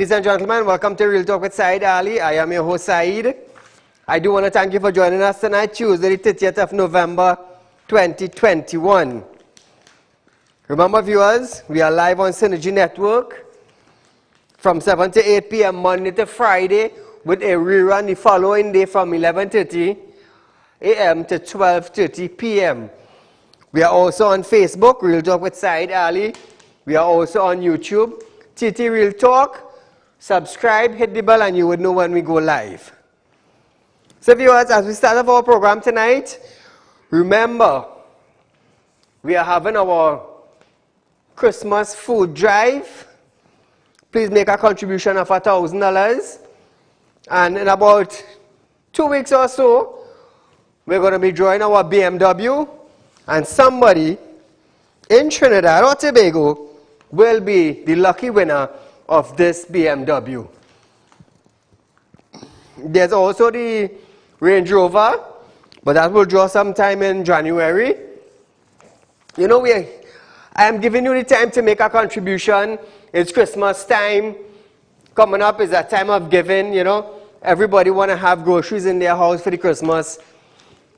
Ladies and gentlemen, welcome to Real Talk with Saieed Ali. I am your host, Saeed. I do want to thank you for joining us tonight, Tuesday, the 30th of November, 2021. Remember, viewers, we are live on Synergy Network from 7 to 8 p.m. Monday to Friday with a rerun the following day from 11:30 a.m. to 12:30 p.m. We are also on Facebook, Real Talk with Saieed Ali. We are also on YouTube, TT Real Talk. Subscribe, hit the bell, and you would know when we go live. So viewers, as we start off our program tonight, remember, we are having our Christmas food drive. Please make a contribution of $1,000. And in about 2 weeks or so, we're going to be drawing our BMW. And somebody in Trinidad or Tobago will be the lucky winner of this BMW. There's also the Range Rover, but that will draw sometime in January. You know, I am giving you the time to make a contribution. It's Christmas time. Coming up is a time of giving, you know. Everybody want to have groceries in their house for the Christmas.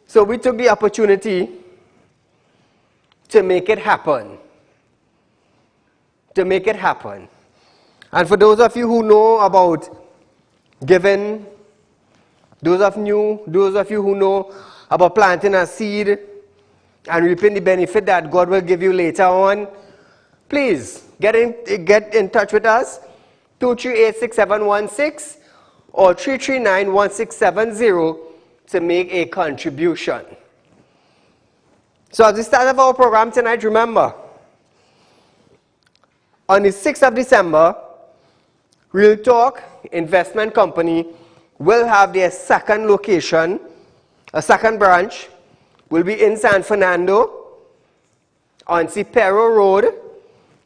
So we took the opportunity to make it happen. To make it happen. And for those of you who know about giving, those of you who know about planting a seed and reaping the benefit that God will give you later on, please get in touch with us, 238-6716 or 339-1670 to make a contribution. So at the start of our program tonight, remember, on the 6th of December, Real Talk Investment Company will have their second location, a second branch, will be in San Fernando on Cipero Road,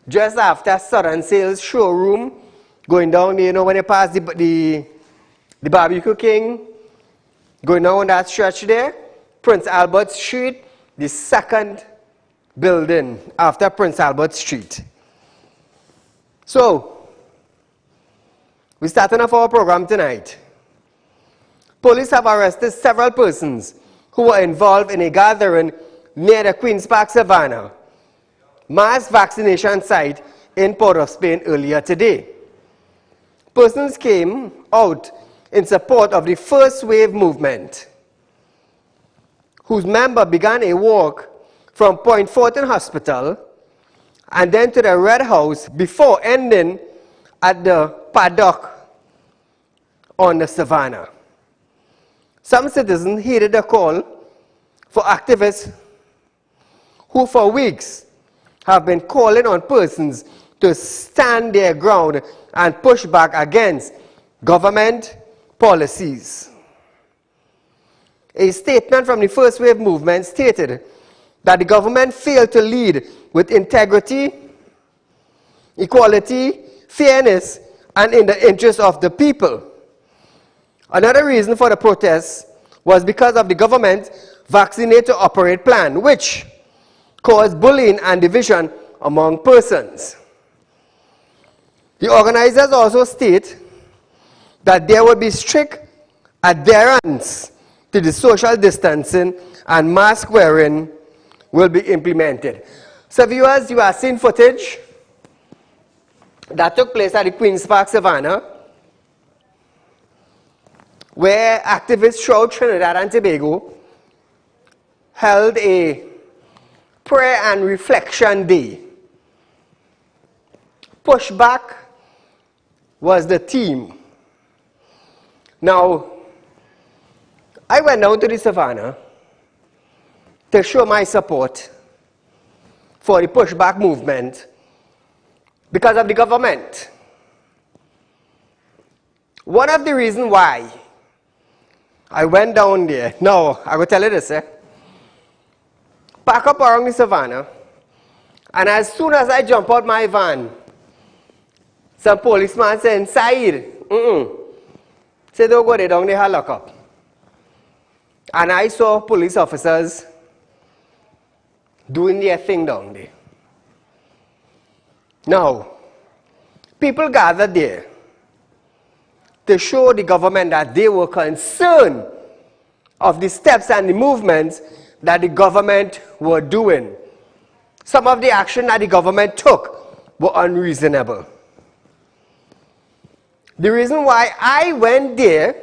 just after Southern Sales Showroom, going down there, you know, when you pass the Barbecue King, going down that stretch there, Prince Albert Street, the second building after Prince Albert Street. So, we're starting off our program tonight. Police have arrested several persons who were involved in a gathering near the Queen's Park Savannah mass vaccination site in Port of Spain earlier today. Persons came out in support of the first wave movement, whose member began a walk from Point Fortin Hospital and then to the Red House before ending at the paddock on the Savannah. Some citizens heeded the call for activists who for weeks have been calling on persons to stand their ground and push back against government policies. A statement from the first wave movement stated that the government failed to lead with integrity, equality, fairness, and in the interest of the people. Another reason for the protests was because of the government's Vaccinate to Operate plan, which caused bullying and division among persons. The organizers also state that there will be strict adherence to the social distancing and mask wearing will be implemented. So viewers, you are seeing footage that took place at the Queen's Park Savannah, where activists throughout Trinidad and Tobago held a prayer and reflection day. Pushback was the theme. Now, I went down to the Savannah to show my support for the pushback movement because of the government. One of the reasons why I went down there, now I will tell you this, pack up around the Savannah, and as soon as I jump out my van, some policeman saying, Saeed, say don't go there down there, lock up. And I saw police officers doing their thing down there. Now, people gathered there to show the government that they were concerned of the steps and the movements that the government were doing. Some of the action that the government took were unreasonable. The reason why I went there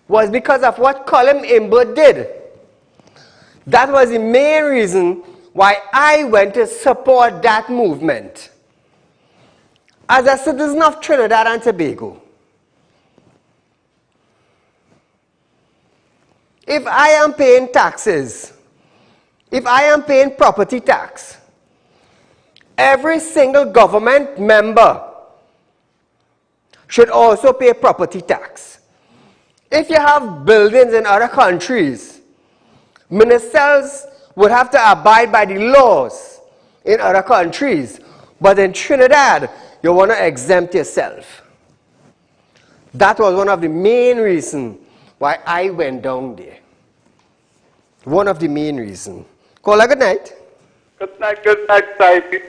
was because of what Colin Imber did. That was the main reason why I went to support that movement. As a citizen of Trinidad and Tobago, if I am paying taxes, if I am paying property tax, every single government member should also pay property tax. If you have buildings in other countries, ministers would have to abide by the laws in other countries. But in Trinidad, you want to exempt yourself. That was one of the main reasons why I went down there. One of the main reasons. Caller, good night. Good night, Saieed.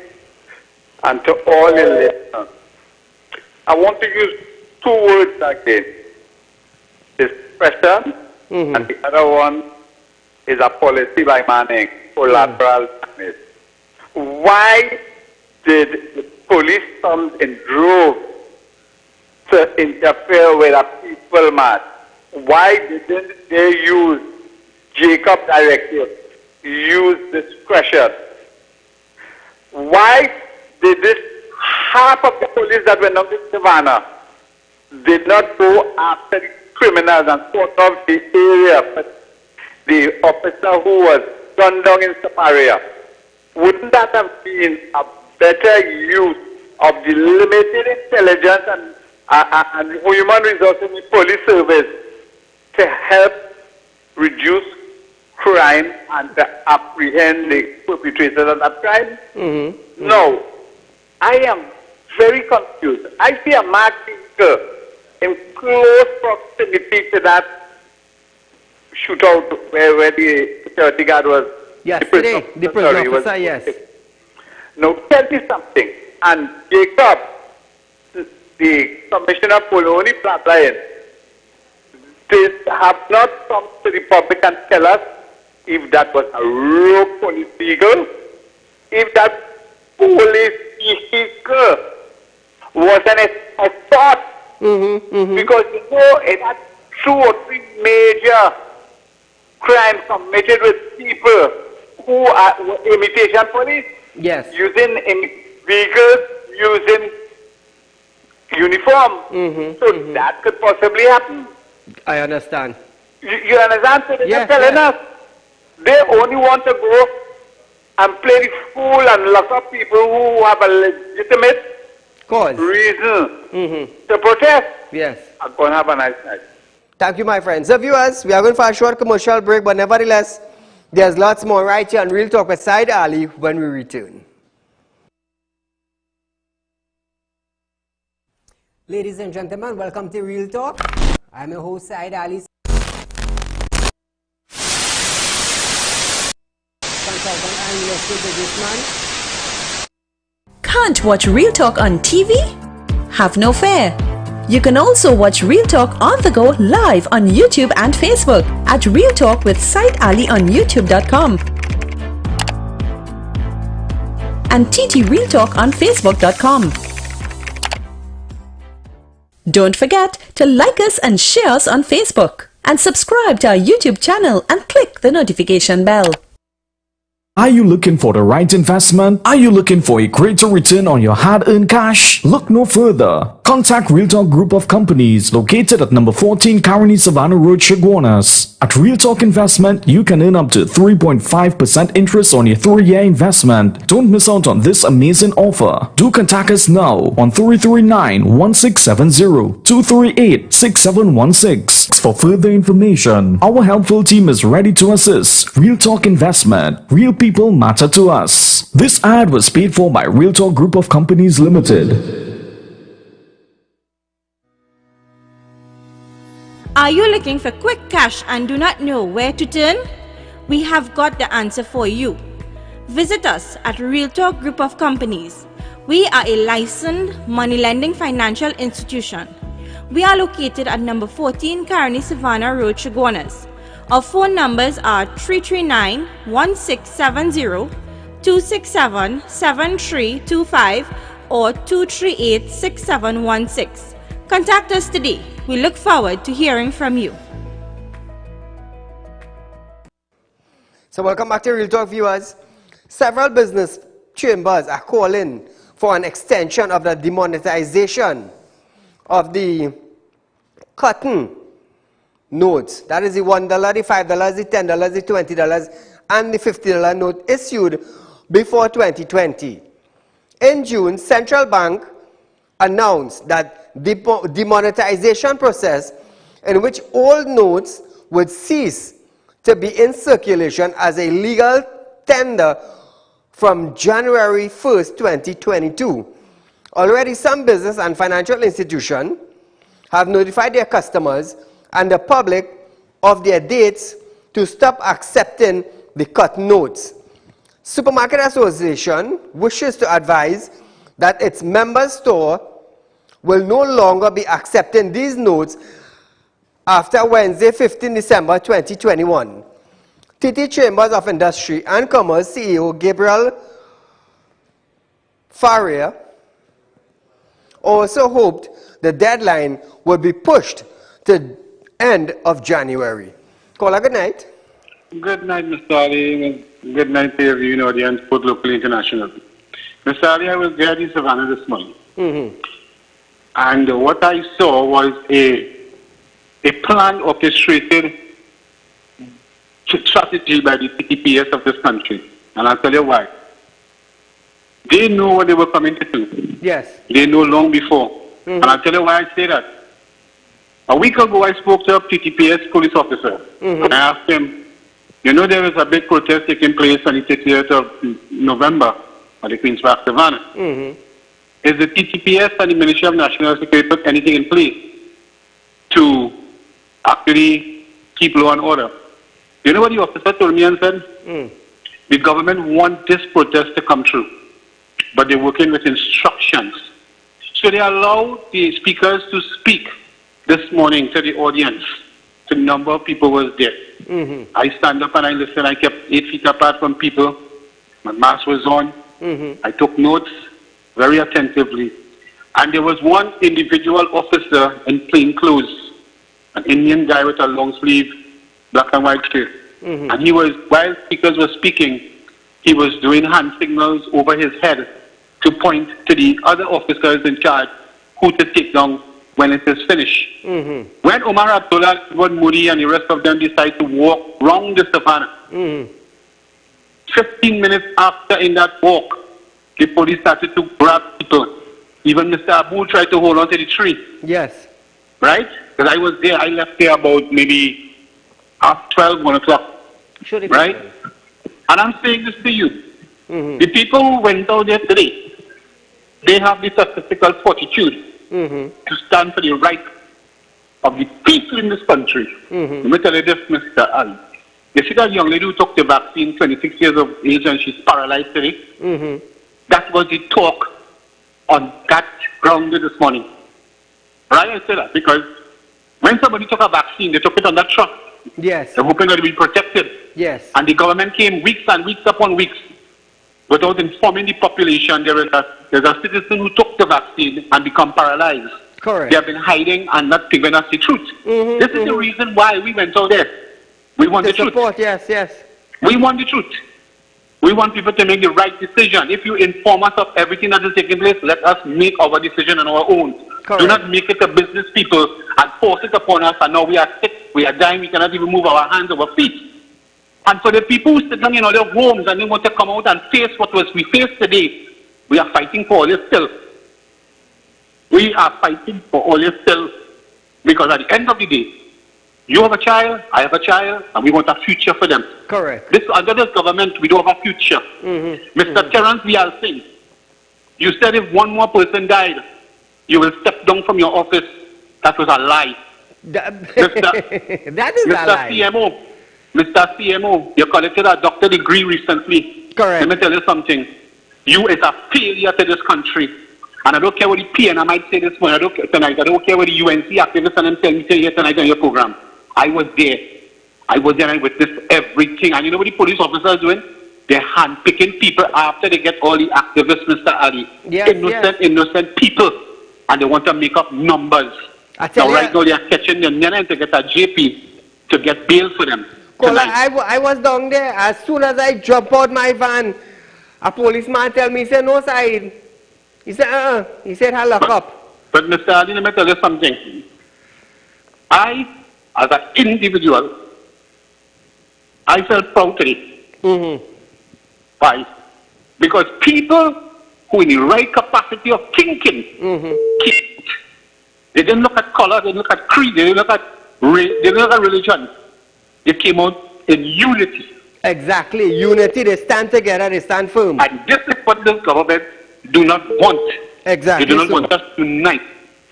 And to all your listeners. I want to use two words again. Discretion, and the other one is a policy by Manning, collateral damage. Why did the police come in droves to interfere with a peaceful march? Why didn't they use Jacob directive, use discretion? Why did this half of the police that were not in Savannah did not go after the criminals and sort of the area, but the officer who was gunned down in Samaria? Wouldn't that have been a better use of the limited intelligence and human resources in the police service to help reduce crime and to apprehend the perpetrators of that crime? No. I am very confused. I see a marked figure in close proximity to that shootout where the security guard was. Yesterday, the prison officer, yes. Now, tell me something. And Jacob, the Commissioner Poloni Flatline, they have not come to the public and tell us if that was a rogue police vehicle, if that police vehicle was an assault. Because you know it had 2 or 3 major crimes committed with people who were imitation police. Yes. Using vehicles, using uniform. So that could possibly happen. I understand. You understand? So they're Yes, telling yes. us they only want to go and play the fool and lock up people who have a legitimate reason to protest. Yes. I'm going to have a nice night. Thank you, my friends. So, viewers, we are going for a short commercial break, but nevertheless, there's lots more right here on Real Talk with Saieed Ali when we return. Ladies and gentlemen, welcome to Real Talk. I'm your host, Saieed Ali. Consultant and real estate businessman. Can't watch Real Talk on TV? Have no fear. You can also watch Real Talk on the go live on YouTube and Facebook at Real Talk with Saieed Ali on YouTube.com and TT Real Talk on Facebook.com. Don't forget to like us and share us on Facebook and subscribe to our YouTube channel and click the notification bell. Are you looking for the right investment? Are you looking for a greater return on your hard-earned cash? Look no further. Contact Real Talk Group of Companies located at number 14 Caroni Savannah Road, Chaguanas. At Real Talk Investment, you can earn up to 3.5% interest on your 3-year investment. Don't miss out on this amazing offer. Do contact us now on 339-1670, 238-6716 for further information. Our helpful team is ready to assist. Real Talk Investment. Real people matter to us. This ad was paid for by Real Talk Group of Companies Limited. Are you looking for quick cash and do not know where to turn? We have got the answer for you. Visit us at Real Talk Group of Companies. We are a licensed money lending financial institution. We are located at number 14 Caroni Savannah Road, Chaguanas. Our phone numbers are 339-1670, 267-7325 or 238-6716. Contact us today. We look forward to hearing from you. So welcome back to Real Talk, viewers. Several business chambers are calling for an extension of the demonetization of the cotton notes. That is the $1, the $5, the $10, the $20, and the $50 note issued before 2020. In June, Central Bank announced that the demonetization process in which old notes would cease to be in circulation as a legal tender from January 1st, 2022. Already some business and financial institutions have notified their customers and the public of their dates to stop accepting the cut notes. Supermarket Association wishes to advise that its member store will no longer be accepting these notes after Wednesday, 15 December 2021. TT Chambers of Industry and Commerce CEO Gabriel Faria also hoped the deadline would be pushed to end of January. Caller, good night. Good night, Mr. Ali. Good night to your viewing audience, both local and international. Mr. Ali, I was there in Savannah this morning. And what I saw was a planned orchestrated strategy by the TTPS of this country. And I'll tell you why. They know what they were coming to do. Yes. They know long before. And I'll tell you why I say that. A week ago, I spoke to a TTPS police officer. And I asked him, you know there is a big protest taking place on the 30th of November at the Queen's Park, Savannah. Is the TTPS and the Ministry of National Security put anything in place to actually keep law and order? You know what the officer told me and said? The government wants this protest to come true, but they're working with instructions. So they allow the speakers to speak this morning to the audience. The number of people was there. I stand up and I listen. I kept 8 feet apart from people. My mask was on. I took notes very attentively. And there was one individual officer in plain clothes, an Indian guy with a long sleeve, black and white shirt. And he was, while speakers were speaking, he was doing hand signals over his head to point to the other officers in charge who to take down when it is finished. When Omar Abdullah, Edward Moody, and the rest of them decided to walk round the Savannah, 15 minutes after in that walk, the police started to grab people. Even Mr. Abu tried to hold on to the tree. Yes. Right? Because I was there. I left there about maybe 12, 1 o'clock. Right? And I'm saying this to you. The people who went out there today, they have the statistical fortitude to stand for the right of the people in this country. Let me tell you this, Mr. Ali. You see that young lady who took the vaccine, 26 years of age, and she's paralyzed today? That was the talk on that ground this morning. Right? I say that because when somebody took a vaccine, they took it on that truck. Yes. They're hoping that to be protected. Yes. And the government came weeks and weeks upon weeks without informing the population there's a citizen who took the vaccine and become paralyzed. Correct. They have been hiding and not giving us the truth. This is the reason why we went out there. We want the truth. Yes, yes. We want the truth. We want people to make the right decision. If you inform us of everything that is taking place, let us make our decision on our own. Correct. Do not make it a business people and force it upon us, and now we are sick, we are dying, we cannot even move our hands or our feet. And for the people who sit down in other homes and they want to come out and face what we faced today, we are fighting for all this still. We are fighting for all this still, because at the end of the day, you have a child, I have a child, and we want a future for them. Correct. Under this government, we don't have a future. Mr. Terence Vial Singh, you said if one more person died, you will step down from your office. That was a lie. That is a lie. Mr. CMO, you collected a doctorate degree recently. Correct. Let me tell you something. You is a failure to this country. And I don't care what the PN, I might say this morning, I don't care tonight, I don't care what the UNC activists and them tell me here tonight on your program. I was there. I was there and I witnessed everything. And you know what the police officers are doing? They're handpicking people after they get all the activists, Mr. Ali. Yes, innocent people. And they want to make up numbers. Now, right now, they are catching them to get a JP to get bail for them. I was down there. As soon as I jump out my van, a policeman tell me, he said, no, Saeed. He said, He said, I'll lock up. But Mr. Ali, let me tell you something. I, as an individual, I felt proud today. Why? Because people who in the right capacity of thinking, they didn't look at color, they didn't look at creed, they didn't look at race, they didn't look at religion. They came out in unity. Exactly, unity. They stand together, they stand firm. And this is what the government do not want. Exactly. They do not want us to unite.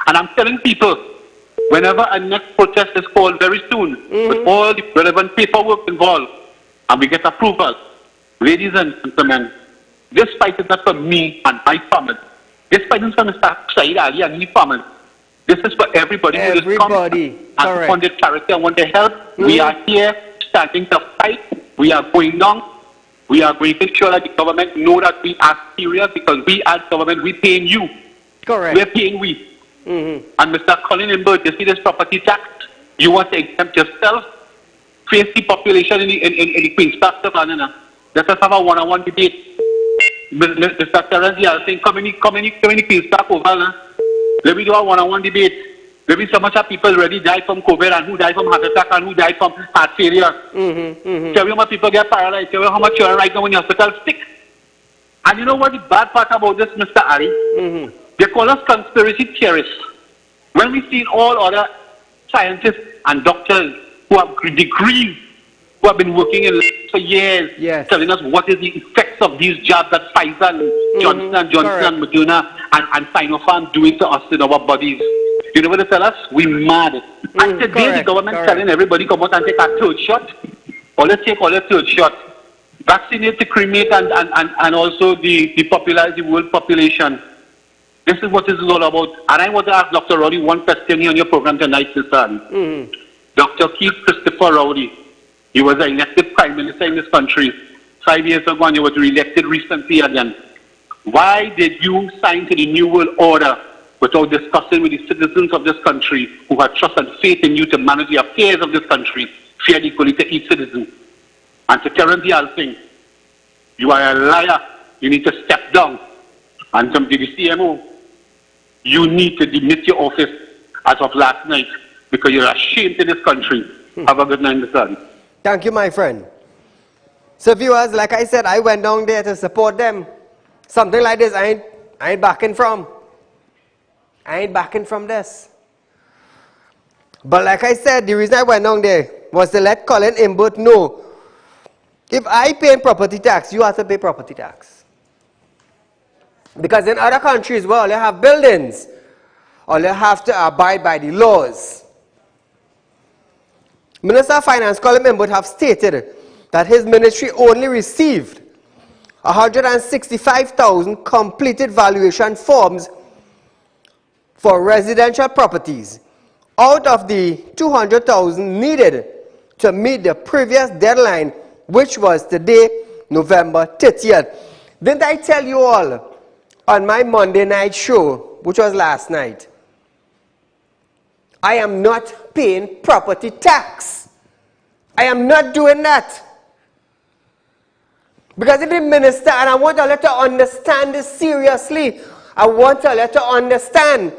And I'm telling people, whenever a next protest is called very soon, with all the relevant paperwork involved, and we get approval, ladies and gentlemen, this fight is not for me and my family. This fight is for Mr. Saieed Ali and his family. This is for everybody who has come and want the charity and want the help. We are here standing to fight. We are going down. We are going to make sure that the government know that we are serious, because we as government, we paying you. Correct. We're paying we. And Mr. Colin Imbert, you see this property tax? You want to exempt yourself? Face the population in the Queen's Park, let us have a one-on-one debate. Mr. Terence, I think, come in the Queen's Park over. Let me do a one-on-one debate. There be so much of people already died from COVID, and who died from heart attack, and who died from heart failure. Tell me how much people get paralyzed. Tell me how much you're right now in the hospital sick. And you know what the bad part about this, Mr. Ali? They call us conspiracy theorists. When we see all other scientists and doctors who have degrees, who have been working in for years, telling us what is the effects of these jabs that Pfizer and Johnson & Johnson and Moderna and Sinopharm doing to us in our bodies. You know what they tell us? We mad. And today the government telling everybody come out and take a third shot. Or let's take all a third shot. Vaccinate, to cremate, and also popularize the world population. This is what this is all about. And I want to ask Dr. Rowley one question here on your program tonight, Mr. Dr. Keith Christopher Rowley. He was an elected Prime Minister in this country 5 years ago, and he was re-elected recently again. Why did you sign to the New World Order without discussing with the citizens of this country who had trust and faith in you to manage the affairs of this country, fair equally to each citizen? And to Terence Singh, you are a liar. You need to step down. And to the CMO, you need to demit your office as of last night, because you're a shame to this country. Have a good night, Mr. Ali. Thank you, my friend. So viewers, like I said, I went down there to support them. Something like this, I ain't backing from. I ain't backing from this. But like I said, the reason I went down there was to let Colin Imbert know, if I pay property tax, you have to pay property tax. Because in other countries, well, you have buildings, or you have to abide by the laws. Minister of Finance Colin Imbert have stated that his ministry only received 165,000 completed valuation forms for residential properties out of the 200,000 needed to meet the previous deadline, which was today, November 30th. Didn't I tell you all on my Monday night show, which was last night, I am not paying property tax. I am not doing that. Because if the minister, and I want to let her understand this seriously, I want to let her understand.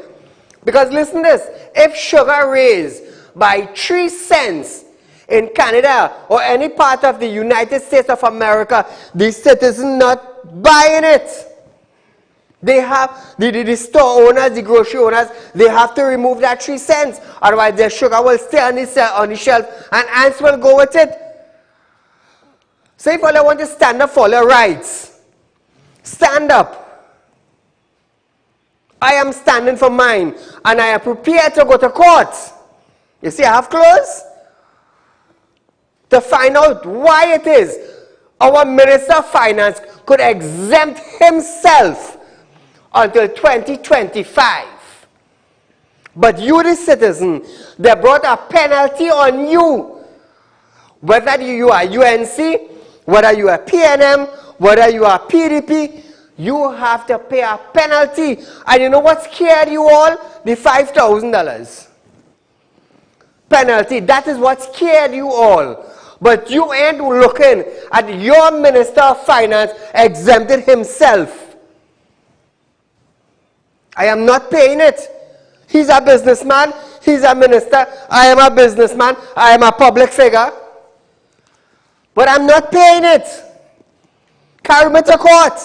Because listen to this, if sugar raised by 3 cents in Canada or any part of the United States of America, the citizen not buying it. They have, the store owners, the grocery owners, they have to remove that 3 cents. Otherwise their sugar will stay on the shelf and ants will go with it. So if I want to stand up for their rights, stand up. I am standing for mine, and I am prepared to go to court. You see, I have clothes to find out why it is our Minister of Finance could exempt himself until 2025. But you, the citizen, they brought a penalty on you. Whether you are UNC, whether you are PNM, whether you are PDP, you have to pay a penalty. And you know what scared you all? The $5,000 penalty. That is what scared you all. But you ain't looking at your Minister of Finance exempted himself. I am not paying it. He's a businessman. He's a minister. I am a businessman. I am a public figure. But I'm not paying it. Carry me to court.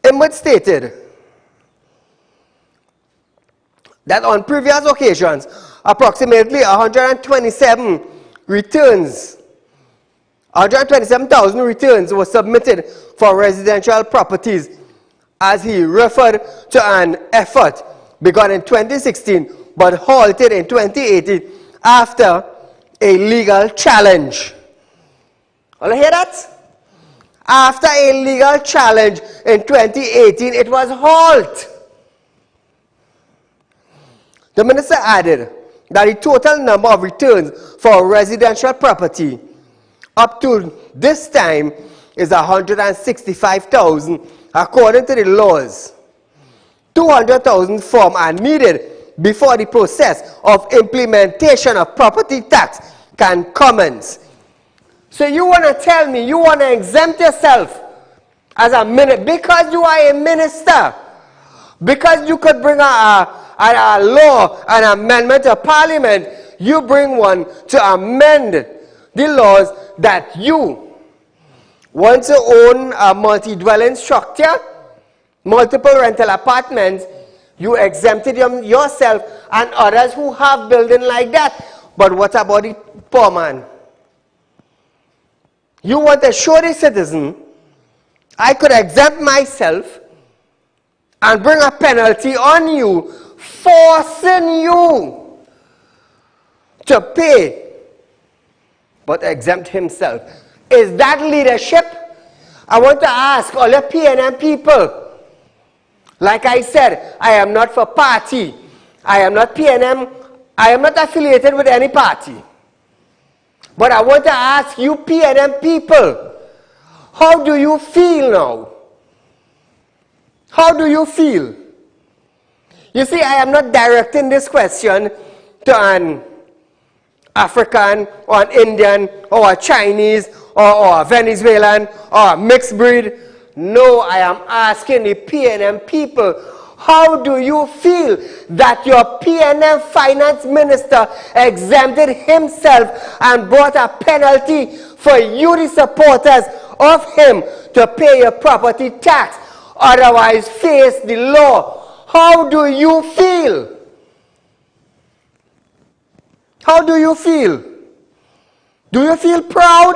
It stated that on previous occasions, approximately 127,000 returns were submitted for residential properties, as he referred to an effort begun in 2016 but halted in 2018 after a legal challenge. All you hear that? After a legal challenge in 2018, it was halted. The minister added that the total number of returns for residential property up to this time is 165,000 according to the laws. 200,000 forms are needed before the process of implementation of property tax can commence. So you want to tell me you want to exempt yourself as a minister because you are a minister, because you could bring a law, an amendment to Parliament, you bring one to amend the laws that you want to own a multi-dwelling structure, multiple rental apartments, you exempted yourself and others who have building like that. But what about the poor man? You want to show the citizen, I could exempt myself and bring a penalty on you, forcing you to pay, but exempt himself. Is that leadership? I want to ask all the PNM people. Like I said, I am not for party. I am not PNM. I am not affiliated with any party. But I want to ask you PNM people, how do you feel now? How do you feel? You see, I am not directing this question to an African or an Indian or a Chinese or a Venezuelan or a mixed breed. No, I am asking the PNM people, how do you feel that your PNM finance minister exempted himself and brought a penalty for you, the supporters of him, to pay your property tax, otherwise face the law? How do you feel? How do you feel? Do you feel proud?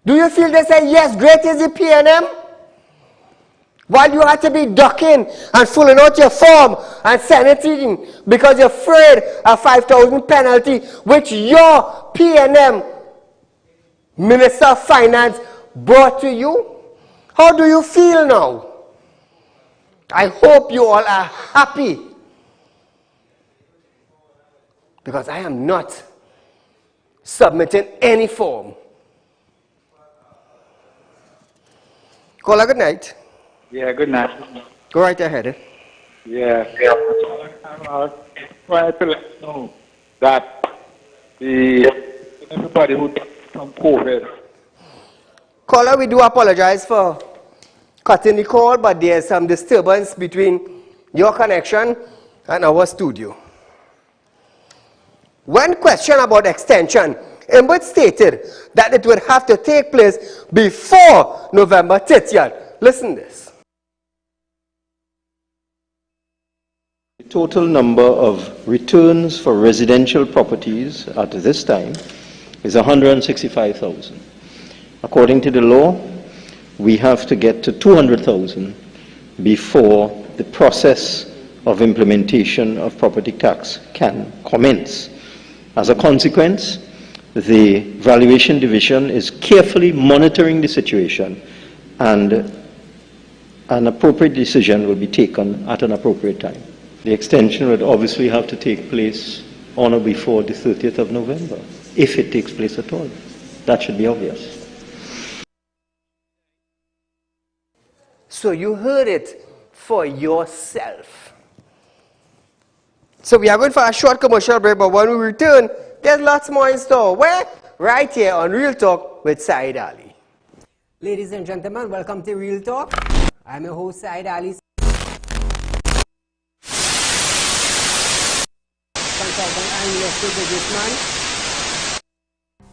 Do you feel they say, yes, great is the PNM? While you had to be ducking and filling out your form and sending it in because you're afraid of 5,000 penalty, which your PNM Minister of Finance brought to you? How do you feel now? I hope you all are happy, because I am not submitting any form. Caller, good night. Yeah, good night. Go right ahead. Yeah. I'm trying to let you know that everybody who died from COVID. Caller, we do apologize for cutting the call, but there's some disturbance between your connection and our studio. When questioned about extension, Imbert stated that it would have to take place before November 30th. Listen to this. The total number of returns for residential properties at this time is 165,000. According to the law, we have to get to 200,000 before the process of implementation of property tax can commence. As a consequence, the Valuation Division is carefully monitoring the situation, and an appropriate decision will be taken at an appropriate time. The extension would obviously have to take place on or before the 30th of November, if it takes place at all. That should be obvious. So you heard it for yourself. So we are going for a short commercial break, but when we return, there's lots more in store. Where? Right here on Real Talk with Saieed Ali. Ladies and gentlemen, welcome to Real Talk. I'm your host, Saieed Ali. Consultant and investor businessman.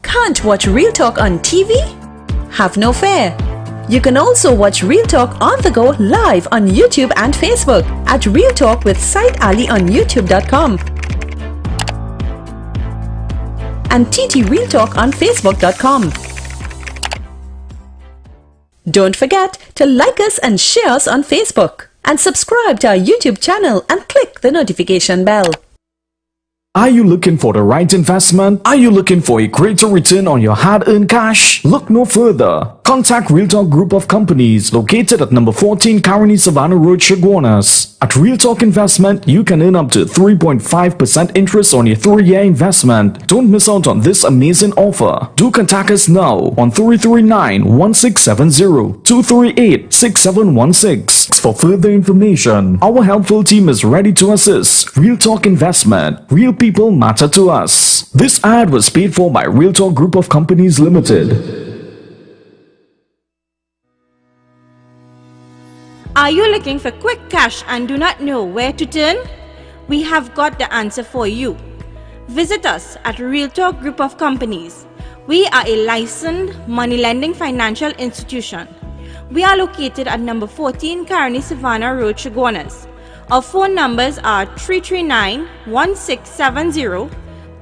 Can't watch Real Talk on TV? Have no fear. You can also watch Real Talk on the go live on YouTube and Facebook at Real Talk with Saieed Ali on YouTube.com and TT Real Talk on Facebook.com. Don't forget to like us and share us on Facebook and subscribe to our YouTube channel and click the notification bell. Are you looking for the right investment? Are you looking for a greater return on your hard-earned cash? Look no further. Contact Real Talk Group of Companies located at number 14 Caroni Savannah Road, Chaguanas. At Real Talk Investment, you can earn up to 3.5% interest on your 3-year investment. Don't miss out on this amazing offer. Do contact us now on 339-1670, 238-6716 for further information. Our helpful team is ready to assist. Real Talk Investment. Real people matter to us. This ad was paid for by Real Talk Group of Companies Limited. Are you looking for quick cash and do not know where to turn? We have got the answer for you. Visit us at Real Talk Group of Companies. We are a licensed money lending financial institution. We are located at number 14 Caroni Savannah Road, Chaguanas. Our phone numbers are 339-1670,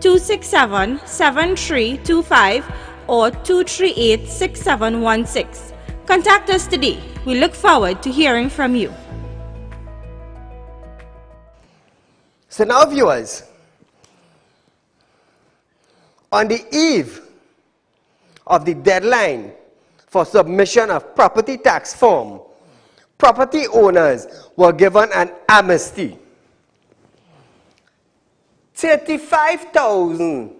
267-7325 or 238-6716. Contact us today. We look forward to hearing from you. So now, viewers, on the eve of the deadline for submission of property tax form, property owners were given an amnesty. 35,000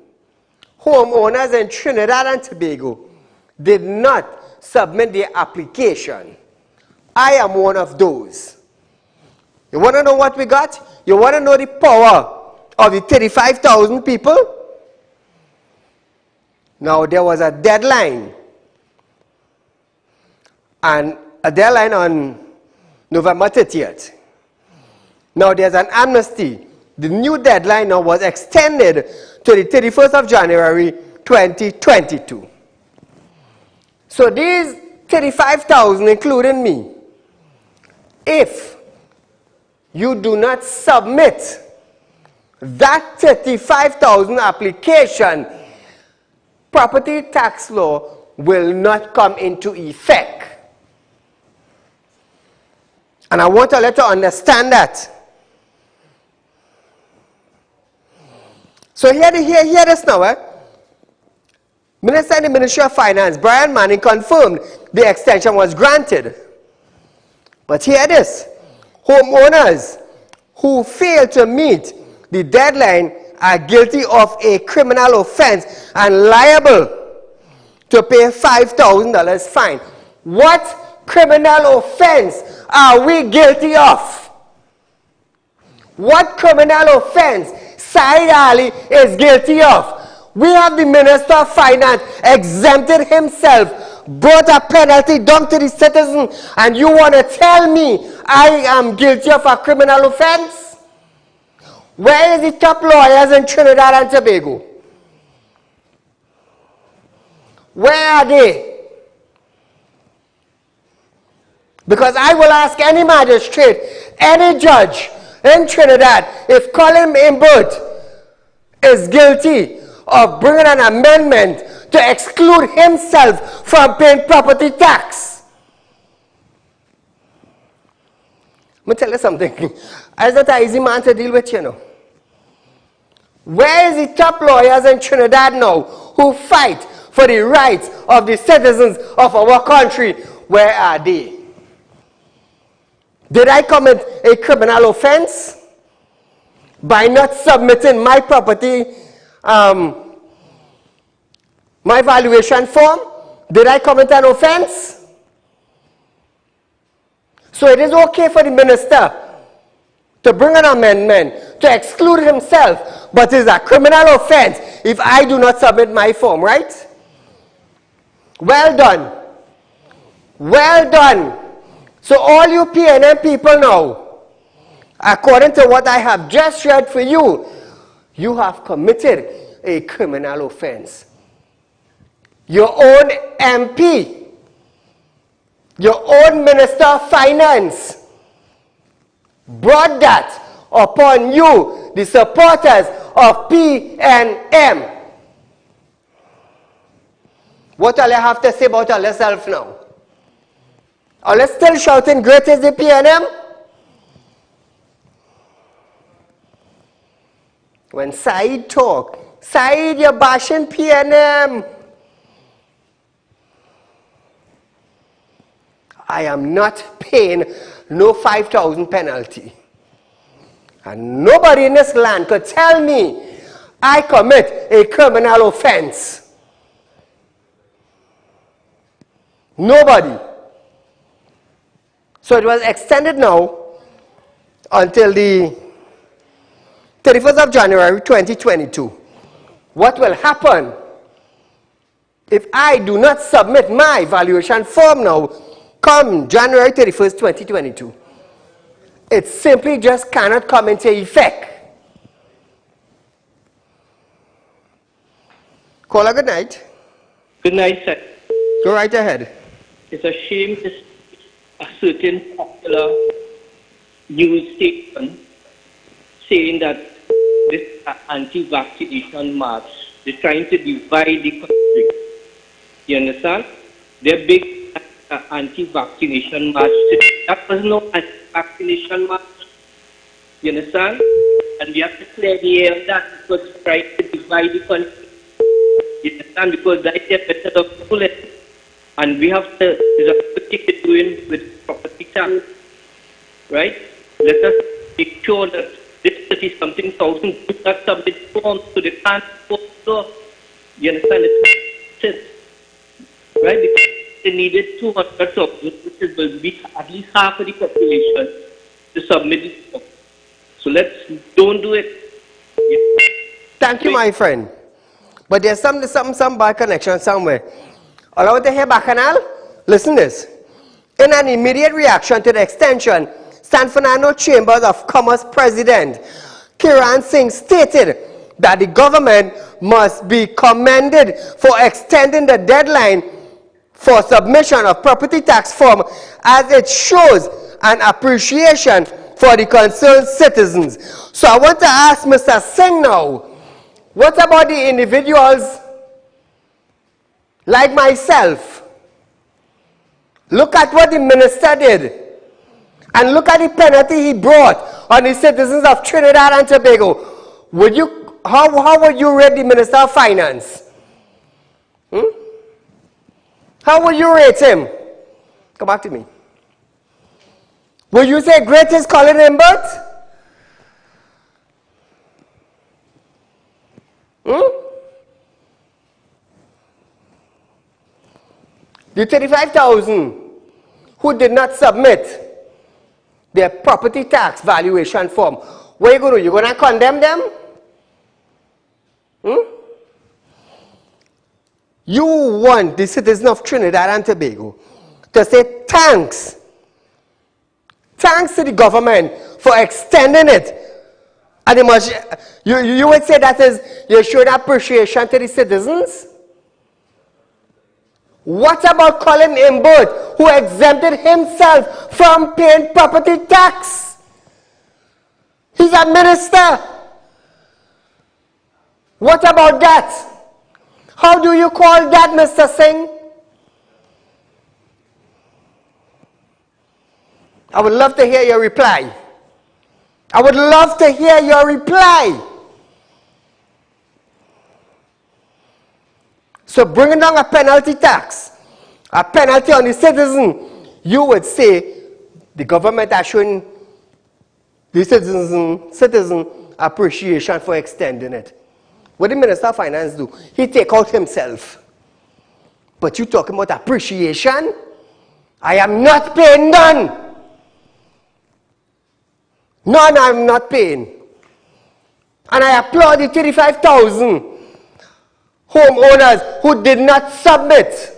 homeowners in Trinidad and Tobago did not submit their application. I am one of those. You want to know what we got? You want to know the power of the 35,000 people? Now, there was a deadline, and a deadline on November 30th. Now, there's an amnesty. The new deadline now was extended to the 31st of January 2022. So these 35,000, including me, if you do not submit that 35,000 application, property tax law will not come into effect. And I want to let you understand that. So hear this now. Minister in the Ministry of Finance, Brian Manning, confirmed the extension was granted. But hear this. Homeowners who fail to meet the deadline are guilty of a criminal offense and liable to pay $5,000 fine. What criminal offense are we guilty of? What criminal offense Saieed Ali is guilty of? We have the Minister of Finance exempted himself, brought a penalty down to the citizen, and you want to tell me I am guilty of a criminal offense? Where is the top lawyers in Trinidad and Tobago? Where are they? Because I will ask any magistrate, any judge in Trinidad, if Colin Imbert is guilty of bringing an amendment to exclude himself from paying property tax. Let me tell you something. It's not an easy man to deal with, you know. Where is the top lawyers in Trinidad now who fight for the rights of the citizens of our country? Where are they? Did I commit a criminal offense by not submitting my property, my valuation form? Did I commit an offense? So it is okay for the minister to bring an amendment to exclude himself, but it is a criminal offense if I do not submit my form, right? Well done. Well done. So all you PNM people now, according to what I have just read for you, you have committed a criminal offense. Your own MP, your own Minister of Finance brought that upon you, the supporters of PNM. What all you have to say about yourself now? Are you still shouting great is the PNM? When Saieed talk, Saieed, you're bashing PNM. I am not paying no 5,000 penalty. And nobody in this land could tell me I commit a criminal offense. Nobody. So it was extended now until the 31st of January 2022. What will happen if I do not submit my valuation form now come January 31st, 2022? It simply just cannot come into effect. Caller, good night. Good night, sir. Go right ahead. It's a shame this a certain popular news station saying that this is an anti-vaccination march. They're trying to divide the country. You understand? They're big anti-vaccination march. That was no anti-vaccination march. You understand? And we have to clear the air of that because it's trying to divide the country. You understand? Because that is a method of bullet. And we have to, there's a particular doing with property tax. Right? Let us make sure that this 30-something thousand do not submit forms to the transport law. You understand? It's right? Because they needed 200,000, which will be at least half of the population to submit this form. So don't do it. Thank you, my friend. But there's some bad connection somewhere. Allow to hear Bacchanal? Listen this. In an immediate reaction to the extension, San Fernando Chambers of Commerce President Kiran Singh stated that the government must be commended for extending the deadline for submission of property tax form, as it shows an appreciation for the concerned citizens. So I want to ask Mr. Singh now, what about the individuals like myself? Look at what the minister did. And look at the penalty he brought on the citizens of Trinidad and Tobago. How would you rate the Minister of Finance? How would you rate him? Come back to me. Would you say great is Colin Imbert? The 35,000 who did not submit their property tax valuation form, what are you going to do? You're going to condemn them? You want the citizens of Trinidad and Tobago to say thanks. Thanks to the government for extending it. And you would say that is, you showed appreciation to the citizens? What about Colin Imbert, who exempted himself from paying property tax? He's a minister. What about that? How do you call that, Mr. Singh? I would love to hear your reply. I would love to hear your reply. So bringing down a penalty tax, a penalty on the citizen, you would say the government are showing the citizen appreciation for extending it. What the Minister of Finance do? He take out himself. But you talking about appreciation? I am not paying none. None I am not paying. And I applaud the 35,000 homeowners who did not submit.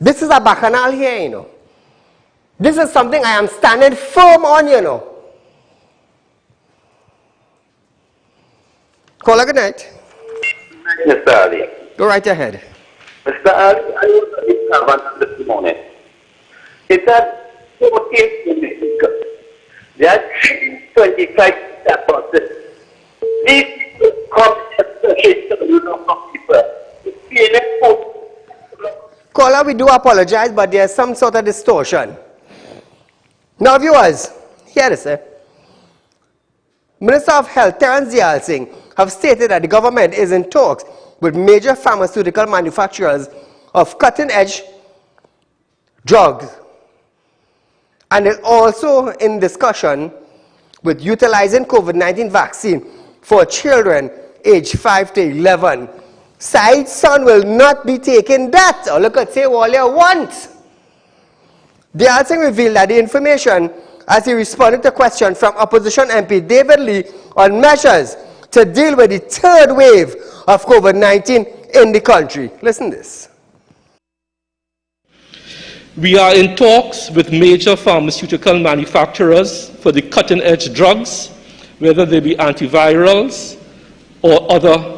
This is a bacchanal here, you know. This is something I am standing firm on, you know. Caller, good night. Mr. Ali. Go right ahead. Mr. Ali, I was in Savannah this morning. It's at 14 minutes. There are 325 deposits. These people come especially to the local people. Caller, we do apologize, but there's some sort of distortion. Now, viewers, hear this, Minister of Health, Terence Singh, have stated that the government is in talks with major pharmaceutical manufacturers of cutting-edge drugs, and is also in discussion with utilizing COVID-19 vaccine for children aged 5 to 11. Saieed's son will not be taking that. Or look at say all you want. The Singh revealed that the information as he responded to questions from opposition MP David Lee on measures to deal with the third wave of COVID-19 in the country. Listen to this. We are in talks with major pharmaceutical manufacturers for the cutting-edge drugs, whether they be antivirals or other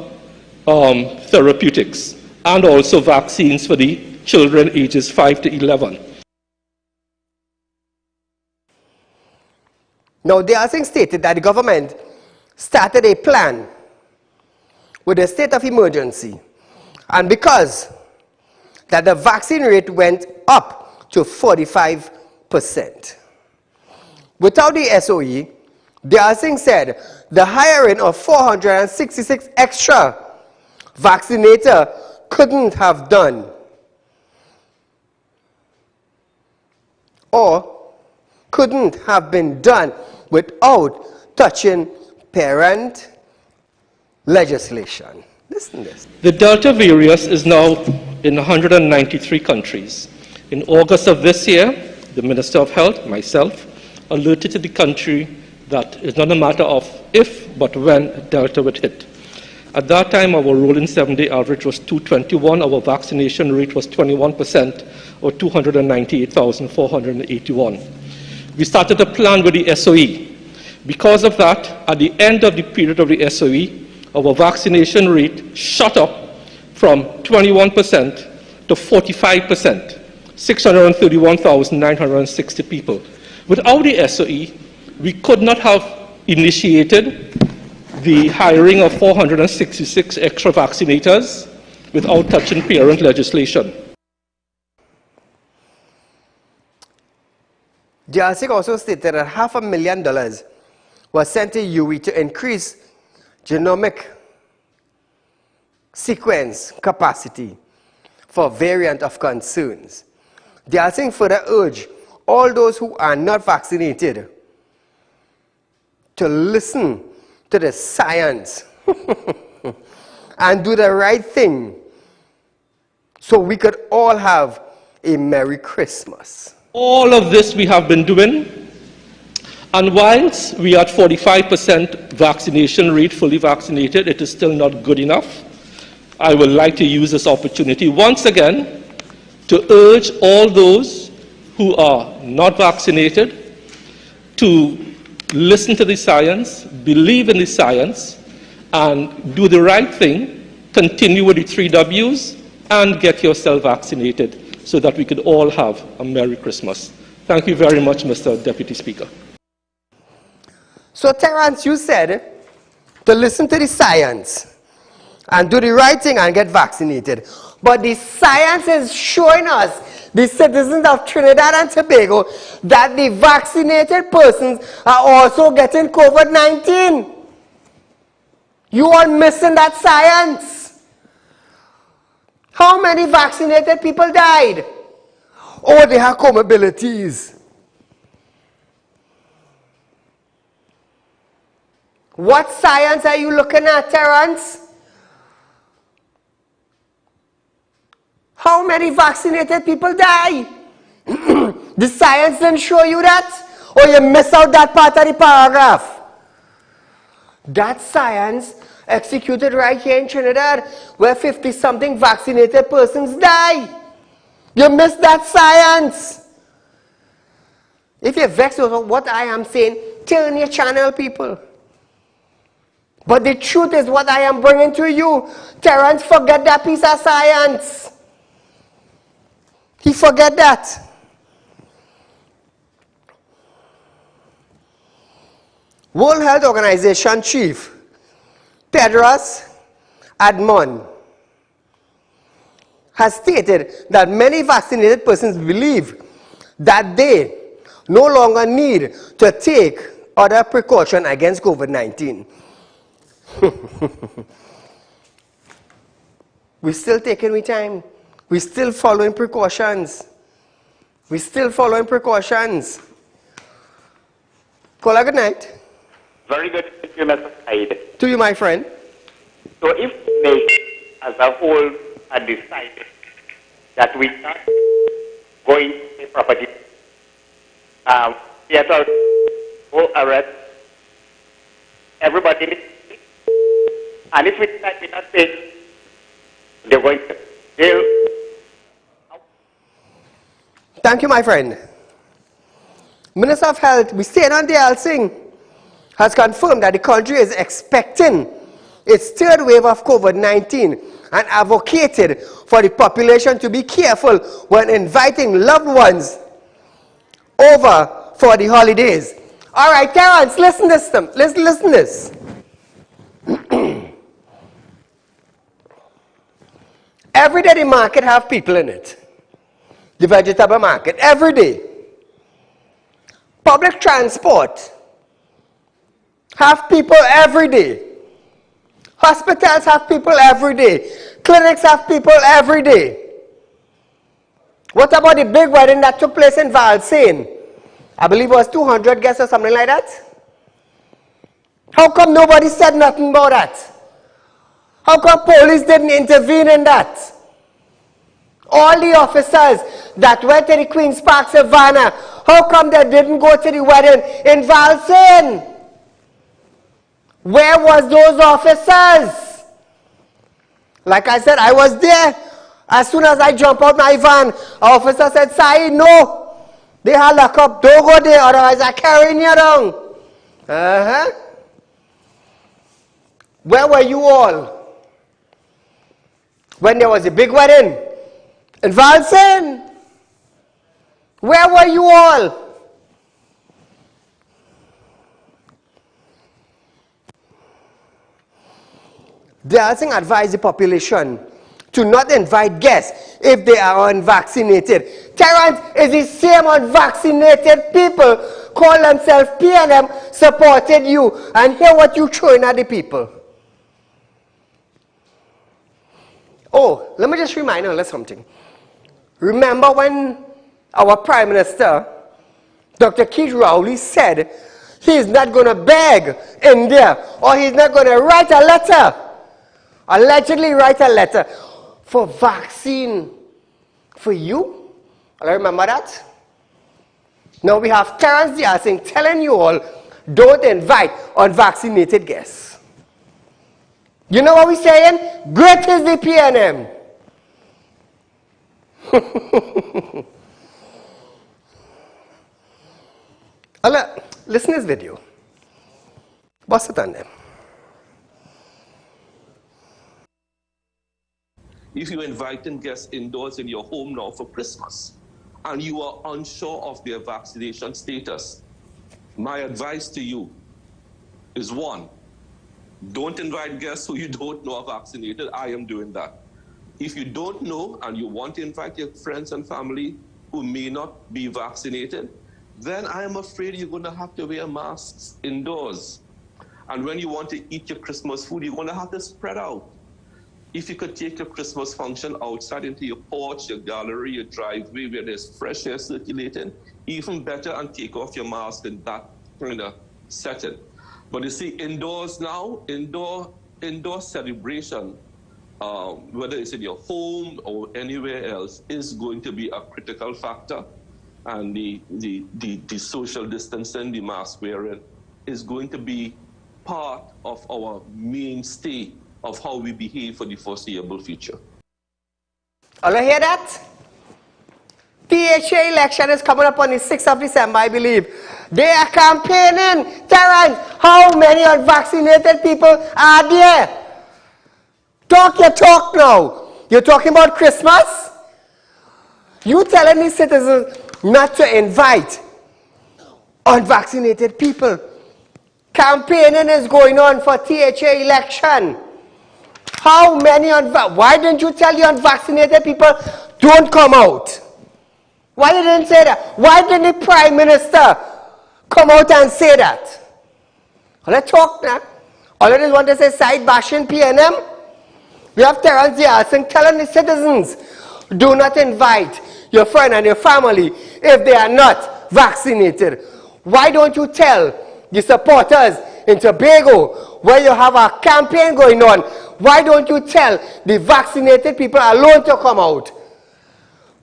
therapeutics, and also vaccines for the children ages 5 to 11. Now, the Singh stated that the government started a plan with a state of emergency, and because that the vaccine rate went up to 45%. Without the SOE, the Singh said the hiring of 466 extra vaccinator couldn't have done or couldn't have been done without touching parent legislation. Listen to this. The Delta virus is now in 193 countries. In August of this year, the Minister of Health, myself, alerted to the country that it's not a matter of if, but when Delta would hit. At that time, our rolling 7-day average was 221. Our vaccination rate was 21%, or 298,481. We started a plan with the SOE. Because of that, at the end of the period of the SOE, our vaccination rate shot up from 21% to 45%, 631,960 people. Without the SOE, we could not have initiated the hiring of 466 extra vaccinators without touching parent legislation. The Singh also stated that $500,000 was sent to UE to increase genomic sequence capacity for variant of concerns. The Singh further urged all those who are not vaccinated to listen to the science and do the right thing so we could all have a Merry Christmas. All of this we have been doing, and whilst we are at 45% vaccination rate, fully vaccinated, it is still not good enough. I would like to use this opportunity once again to urge all those who are not vaccinated to listen to the science, believe in the science, and do the right thing, continue with the 3 W's, and get yourself vaccinated so that we could all have a Merry Christmas. Thank you very much, Mr. Deputy Speaker. So, Terence, you said to listen to the science and do the right thing and get vaccinated. But the science is showing us, the citizens of Trinidad and Tobago, that the vaccinated persons are also getting COVID-19. You are missing that science. How many vaccinated people died? Oh, they have comorbidities. What science are you looking at, Terence? How many vaccinated people die? The science didn't show you that? Or you miss out that part of the paragraph? That science executed right here in Trinidad, where 50-something vaccinated persons die. You missed that science. If you're vexed over what I am saying, turn your channel, people. But the truth is what I am bringing to you. Terence forget that piece of science. He forget that. World Health Organization Chief Tedros Adhanom has stated that many vaccinated persons believe that they no longer need to take other precautions against COVID-19. We're still taking our time. We're still following precautions. We're still following precautions. Call good night. Very good, thank you, Mr. Saieed. To you, my friend. So if we as a whole had decided that we are going to property, theater, go arrest everybody, and if we decide we not pay, they're going to jail. Thank you, my friend. Minister of Health, we stayed on the Alsing, has confirmed that the country is expecting its third wave of COVID-19 and advocated for the population to be careful when inviting loved ones over for the holidays. All right, Terence, listen to this. Listen to this. Every day the market have people in it. The vegetable market, every day. Public transport have people every day. Hospitals have people every day. Clinics have people every day. What about the big wedding that took place in Valsain? I believe it was 200 guests or something like that. How come nobody said nothing about that? How come police didn't intervene in that? All the officers that went to the Queen's Park Savannah, how come they didn't go to the wedding in Valsain? Where was those officers? Like I said, I was there. As soon as I jumped out my van, an officer said, Saeed, no. They had lock up. Don't go there, otherwise I carry you down. Where were you all when there was a big wedding in Valsain? Where were you all? They also advise the population to not invite guests if they are unvaccinated. Terence, is the same unvaccinated people call themselves PNM supported you, and hear what you throwing at the people. Oh, let me just remind you of something. Remember when our Prime Minister, Dr. Keith Rowley, said he's not going to beg India, or he's not going to write a letter, allegedly write a letter for vaccine for you? I remember that. Now we have Terence Diasing telling you all, don't invite unvaccinated guests. You know what we're saying? Great is the PNM. Listen to this video. What's it on them? If you're inviting guests indoors in your home now for Christmas and you are unsure of their vaccination status, my advice to you is one, don't invite guests who you don't know are vaccinated. I am doing that. If you don't know and you want to invite your friends and family who may not be vaccinated, then I am afraid you're going to have to wear masks indoors. And when you want to eat your Christmas food, you're going to have to spread out. If you could take your Christmas function outside into your porch, your gallery, your driveway, where there's fresh air circulating, even better, and take off your mask in that kind of setting. But you see, indoors now, indoor celebration, whether it's in your home or anywhere else, is going to be a critical factor. And the social distancing, the mask wearing, is going to be part of our mainstay of how we behave for the foreseeable future. All you hear that? THA election is coming up on the 6th of December, I believe. They are campaigning. Terrence, how many unvaccinated people are there? Talk your talk now. You're talking about Christmas? You telling these citizens not to invite unvaccinated people. Campaigning is going on for THA election. How many why didn't you tell the unvaccinated people don't come out? Why you didn't say that? Why didn't the Prime Minister come out and say that? Let's talk now. All of this want to say side bashing PNM. We have Terrence Diasing telling the citizens, do not invite your friend and your family if they are not vaccinated. Why don't you tell the supporters in Tobago where you have a campaign going on? Why don't you tell the vaccinated people alone to come out?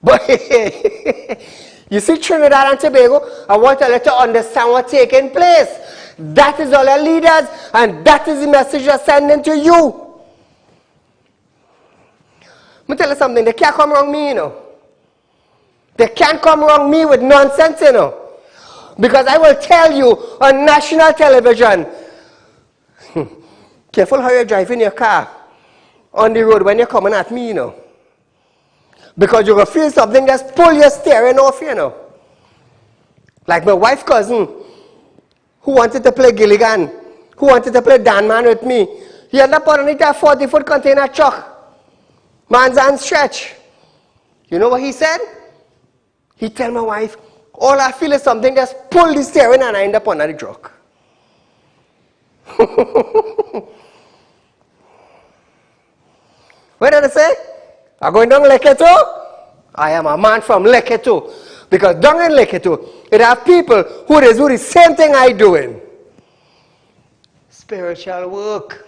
But you see, Trinidad and Tobago, I want you to understand what's taking place. That is all our leaders, and that is the message they're sending to you. Let me tell you something, they can't come wrong me, you know. They can't come wrong me with nonsense, you know. Because I will tell you on national television, careful how you're driving your car on the road when you're coming at me, you know. Because you're going to feel something just pull your steering off, you know. Like my wife's cousin, who wanted to play Gilligan, who wanted to play Dan Man with me. He ended up underneath a 40-foot container truck. Man's hand stretch. You know what he said? He tell my wife, all I feel is something just pull the steering and I end up under the truck. What did I say? I'm going down Leketo? I am a man from Leketo. Because down in Leketo, it have people who do the same thing I doing. Spiritual work.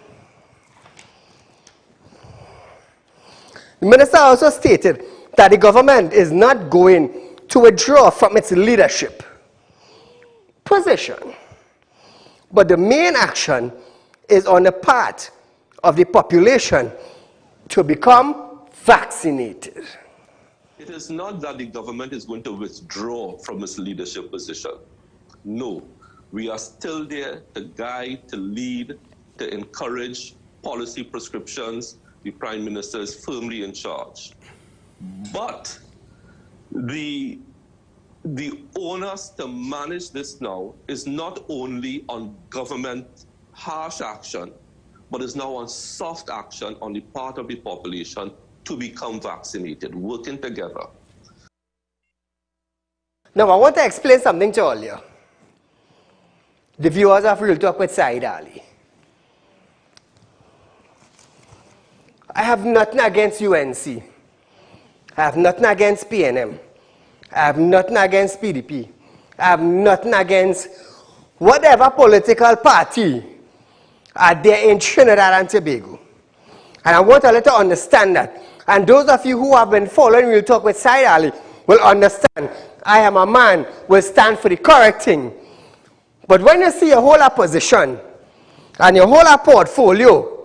The minister also stated that the government is not going to withdraw from its leadership position. But the main action is on the part of the population to become vaccinated. It is not that the government is going to withdraw from its leadership position. No, we are still there to guide, to lead, to encourage policy prescriptions. The Prime Minister is firmly in charge. But the onus to manage this now is not only on government harsh action, but is now on soft action on the part of the population to become vaccinated, working together. Now, I want to explain something to all you. The viewers of Real Talk with Saieed Ali. I have nothing against UNC. I have nothing against PNM. I have nothing against PDP. I have nothing against whatever political party are there in Trinidad and Tobago. And I want you to understand that. And those of you who have been following Real Talk with Saieed Ali will understand I am a man who will stand for the correct thing. But when you see your whole opposition and your whole portfolio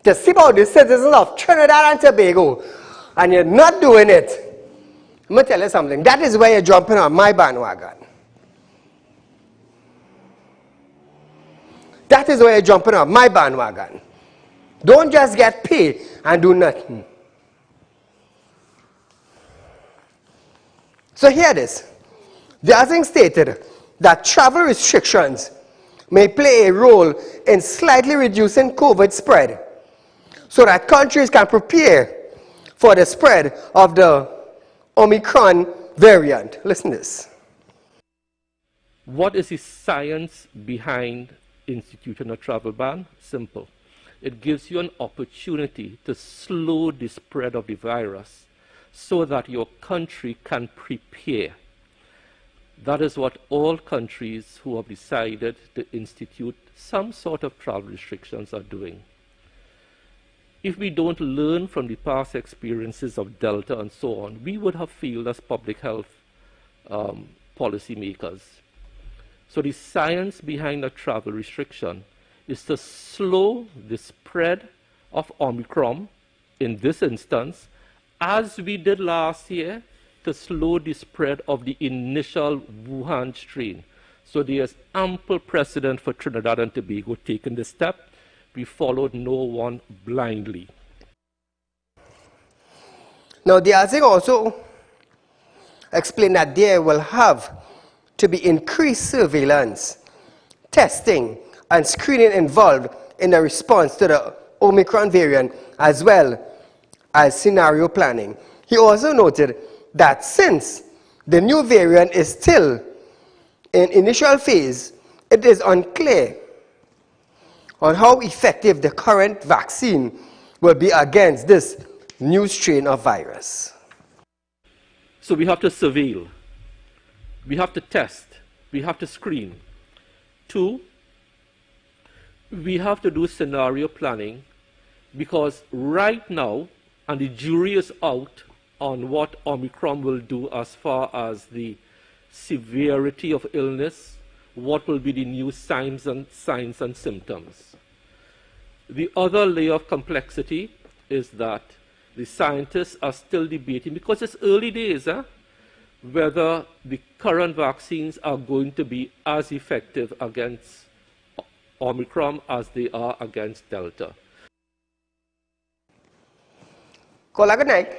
to see about the citizens of Trinidad and Tobago and you're not doing it, I'm going to tell you something. That is where you're jumping on my bandwagon. That is where you're jumping on my bandwagon. Don't just get paid and do nothing. So hear this. Diasing stated that travel restrictions may play a role in slightly reducing COVID spread so that countries can prepare for the spread of the Omicron variant. Listen to this. What is the science behind instituting a travel ban? Simple. It gives you an opportunity to slow the spread of the virus so that your country can prepare. That is what all countries who have decided to institute some sort of travel restrictions are doing. If we don't learn from the past experiences of Delta and so on, we would have failed as public health policymakers. So the science behind a travel restriction is to slow the spread of Omicron, in this instance, as we did last year, to slow the spread of the initial Wuhan strain. So there's ample precedent for Trinidad and Tobago taking this step. We followed no one blindly. Now, the other thing also explained that there will have to be increased surveillance, testing, and screening involved in the response to the Omicron variant, as well as scenario planning. He also noted that since the new variant is still in initial phase, it is unclear on how effective the current vaccine will be against this new strain of virus. So we have to surveil, we have to test, we have to screen. 2, we have to do scenario planning, because right now, and the jury is out on what Omicron will do as far as the severity of illness, what will be the new signs and symptoms. The other layer of complexity is that the scientists are still debating, because it's early days, whether the current vaccines are going to be as effective against Omicron as they are against Delta. Kola, good night.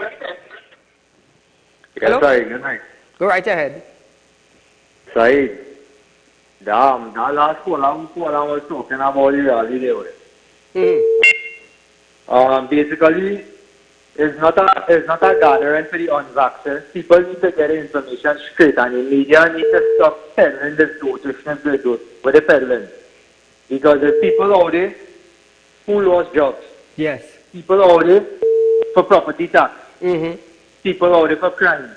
Yes, Saeed, good night. Go right ahead. Saeed, that last Kola was talking about the Ali there. Basically, it's not a gathering for the unvaccinated. People need to get the information straight, and the media need to stop peddling this noticiousness with the peddling. Because there's people out there who lost jobs. Yes. People out there for property tax. People out there for crime.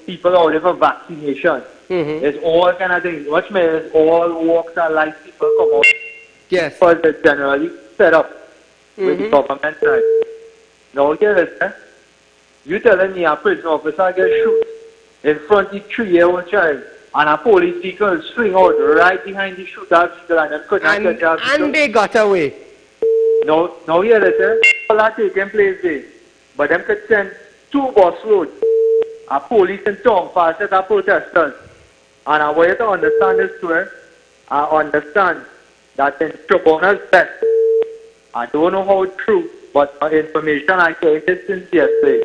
People out there for vaccination. It's all kind of things. Watch me, it's all walks of life. People come out. Yes. Because they're generally set up with the government side. Now here is it. You telling me a prison officer get shoot in front of a 3-year-old child, and a police vehicle swing out right behind the shooter and them couldn't catch a job. And they got away. Now here it is. All that taking place there. But them could send 2 bus loads, a police in town for a set of protesters. And I want you to understand this too. I understand that in Tribuna's best. I don't know how true, but information I get is since yesterday.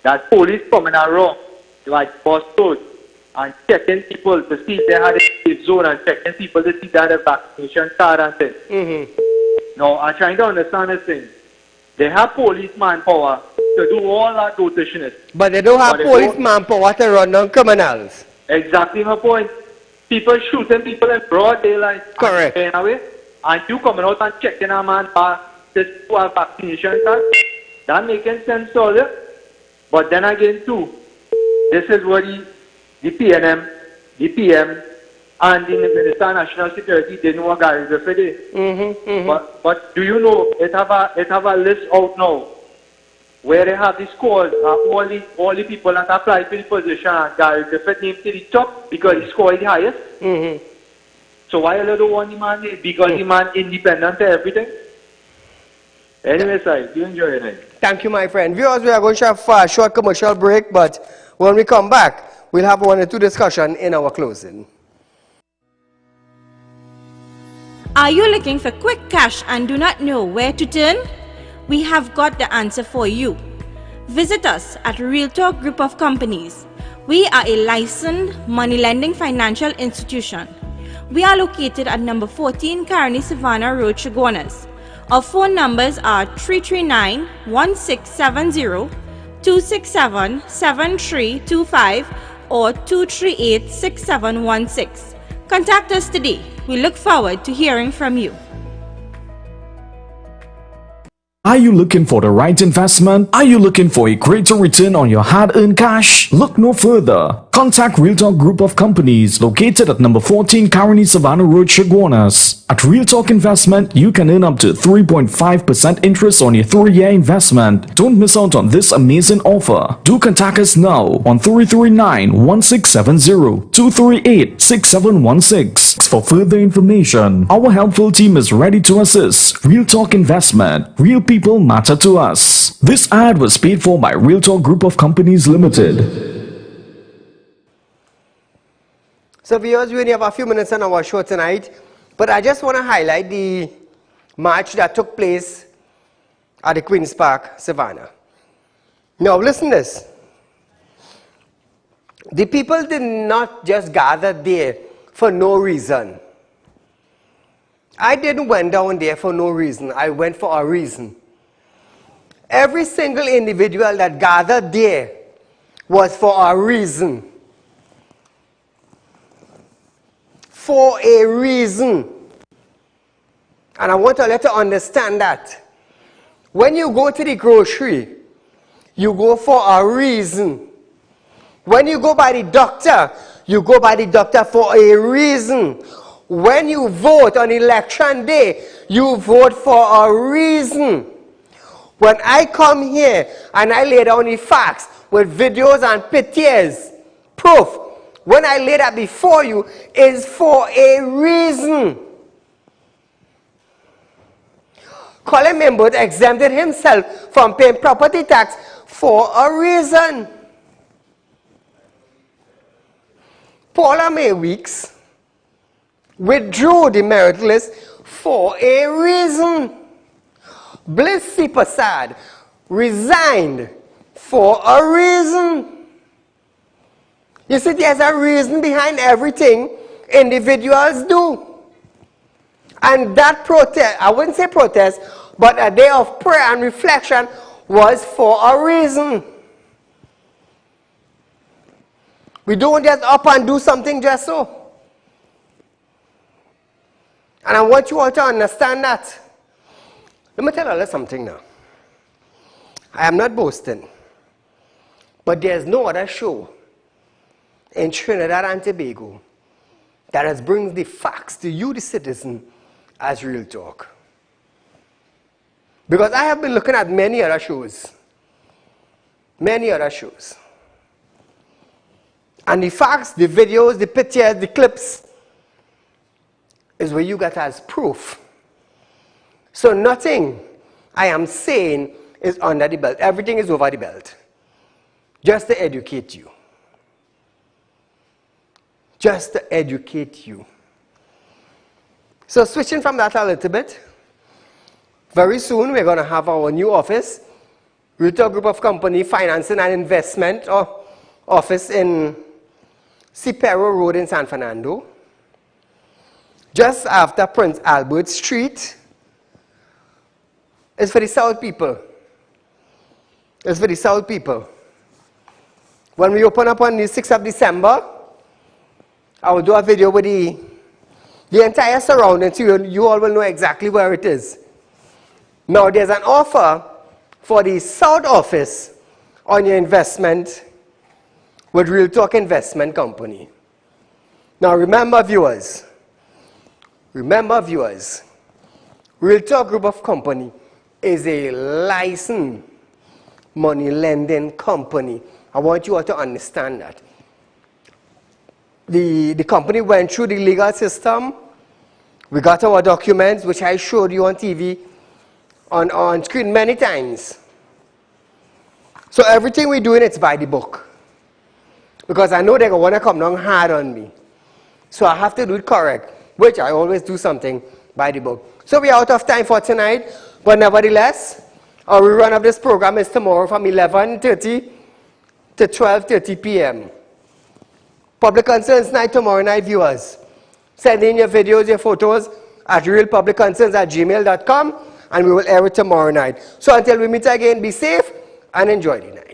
That police coming around like bus loads and checking people to see if they had a safe zone, and checking people to see if they had a vaccination card and things. Now, I'm trying to understand this thing. They have police manpower to do all that notitionist. But they don't have police manpower to run down criminals. Exactly my point. People shooting people in broad daylight. Correct. And you coming out and checking a man for this vaccination card. That making sense to you. But then again too, this is what the PNM, the PM, and the Minister of National Security didn't want Gary Griffith did. But do you know, it have a list out now where they have the scores of all the people that apply for the position, and Gary Griffith named to the top because he scored the highest. So why you don't want the man there? Because the man independent to everything. Anyway, sir, you enjoy your night. Thank you, my friend. Viewers, we are going to have a short commercial break, but when we come back, we'll have 1 or 2 discussions in our closing. Are you looking for quick cash and do not know where to turn? We have got the answer for you. Visit us at Real Talk Group of Companies. We are a licensed money lending financial institution. We are located at number 14 Caroni Savannah Road, Chaguanas. Our phone numbers are 339-1670, 267-7325 or 238-6716. Contact us today. We look forward to hearing from you. Are you looking for the right investment? Are you looking for a greater return on your hard-earned cash? Look no further. Contact Real Talk Group of Companies located at number 14 Caroni Savannah Road, Chaguanas. At Real Talk Investment, you can earn up to 3.5% interest on your 3-year investment. Don't miss out on this amazing offer. Do contact us now on 339-1670, 238-6716 for further information. Our helpful team is ready to assist. Real Talk Investment. Real people matter to us. This ad was paid for by Real Talk Group of Companies Limited. So viewers, we only have a few minutes on our show tonight, but I just want to highlight the march that took place at the Queen's Park, Savannah. Now listen to this. The people did not just gather there for no reason. I didn't went down there for no reason. I went for a reason. Every single individual that gathered there was for a reason. For a reason. And I want to let you understand that. When you go to the grocery, you go for a reason. When you go by the doctor, you go by the doctor for a reason. When you vote on election day, you vote for a reason. When I come here and I lay down the facts with videos and pictures, proof, when I lay that before you, is for a reason. Colin Members exempted himself from paying property tax for a reason. Paula May Weeks withdrew the merit list for a reason. Bliss C. Prasad resigned for a reason. You see, there's a reason behind everything individuals do. And that protest, I wouldn't say protest, but a day of prayer and reflection was for a reason. We don't just up and do something just so. And I want you all to understand that. Let me tell you something now. I am not boasting, but there's no other show in Trinidad and Tobago that has brings the facts to you, the citizen, as Real Talk. Because I have been looking at many other shows. Many other shows. And the facts, the videos, the pictures, the clips is where you get as proof. So nothing I am saying is under the belt. Everything is over the belt. Just to educate you. Just to educate you. So switching from that a little bit, very soon we're going to have our new office, Real Talk Group of Company Financing and Investment office in Cipero Road in San Fernando, just after Prince Albert Street. It's for the South people. It's for the South people. When we open up on the 6th of December, I will do a video with the entire surrounding, so you all will know exactly where it is. Now, there's an offer for the South office on your investment with Real Talk Investment Company. Now, remember viewers, Real Talk Group of Company is a licensed money lending company. I want you all to understand that. The company went through the legal system. We got our documents, which I showed you on TV, on screen many times. So everything we're doing, it's by the book. Because I know they're going to want to come down hard on me. So I have to do it correct, which I always do something by the book. So we're out of time for tonight, but nevertheless, our rerun of this program is tomorrow from 11:30 to 12:30 p.m. Public Concerns Night tomorrow night, viewers. Send in your videos, your photos at realpublicconcerns@gmail.com, and we will air it tomorrow night. So until we meet again, be safe and enjoy the night.